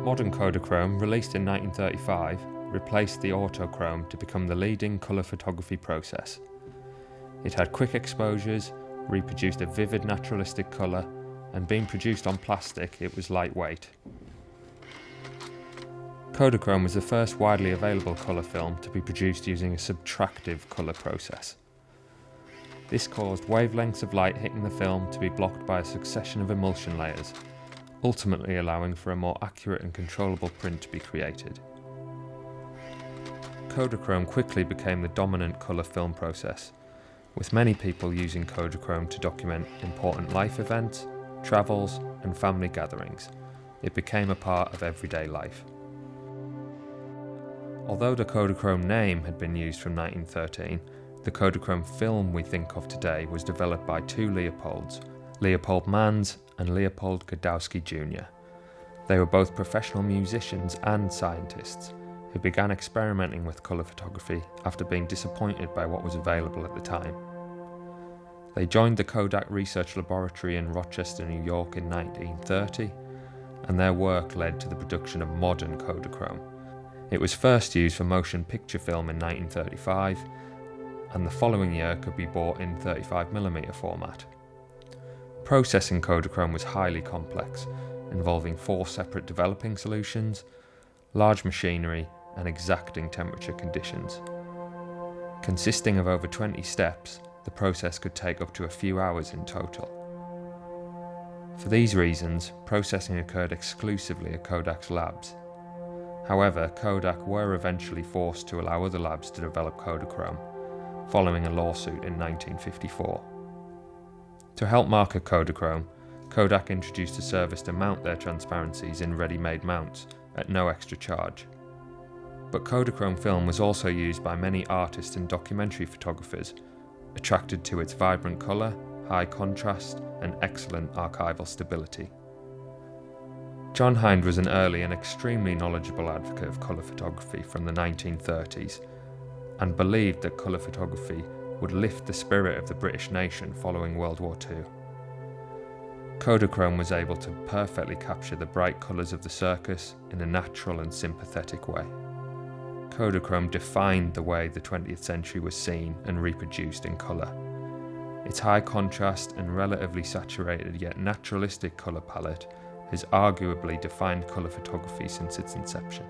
Modern Kodachrome, released in 1935, replaced the autochrome to become the leading colour photography process. It had quick exposures, reproduced a vivid naturalistic colour, and being produced on plastic, it was lightweight. Kodachrome was the first widely available colour film to be produced using a subtractive colour process. This caused wavelengths of light hitting the film to be blocked by a succession of emulsion layers, ultimately allowing for a more accurate and controllable print to be created. Kodachrome quickly became the dominant colour film process, with many people using Kodachrome to document important life events, travels, and family gatherings. It became a part of everyday life. Although the Kodachrome name had been used from 1913, the Kodachrome film we think of today was developed by two Leopolds, Leopold Manns and Leopold Godowsky Jr. They were both professional musicians and scientists who began experimenting with colour photography after being disappointed by what was available at the time. They joined the Kodak Research Laboratory in Rochester, New York in 1930, and their work led to the production of modern Kodachrome. It was first used for motion picture film in 1935, and the following year could be bought in 35mm format. Processing Kodachrome was highly complex, involving 4 separate developing solutions, large machinery, and exacting temperature conditions. Consisting of over 20 steps, the process could take up to a few hours in total. For these reasons, processing occurred exclusively at Kodak's labs. However, Kodak were eventually forced to allow other labs to develop Kodachrome, following a lawsuit in 1954. To help market Kodachrome, Kodak introduced a service to mount their transparencies in ready-made mounts at no extra charge. But Kodachrome film was also used by many artists and documentary photographers, attracted to its vibrant colour, high contrast, and excellent archival stability. John Hinde was an early and extremely knowledgeable advocate of colour photography from the 1930s, and believed that colour photography would lift the spirit of the British nation following World War II. Kodachrome was able to perfectly capture the bright colours of the circus in a natural and sympathetic way. Kodachrome defined the way the 20th century was seen and reproduced in colour. Its high contrast and relatively saturated yet naturalistic colour palette has arguably defined colour photography since its inception.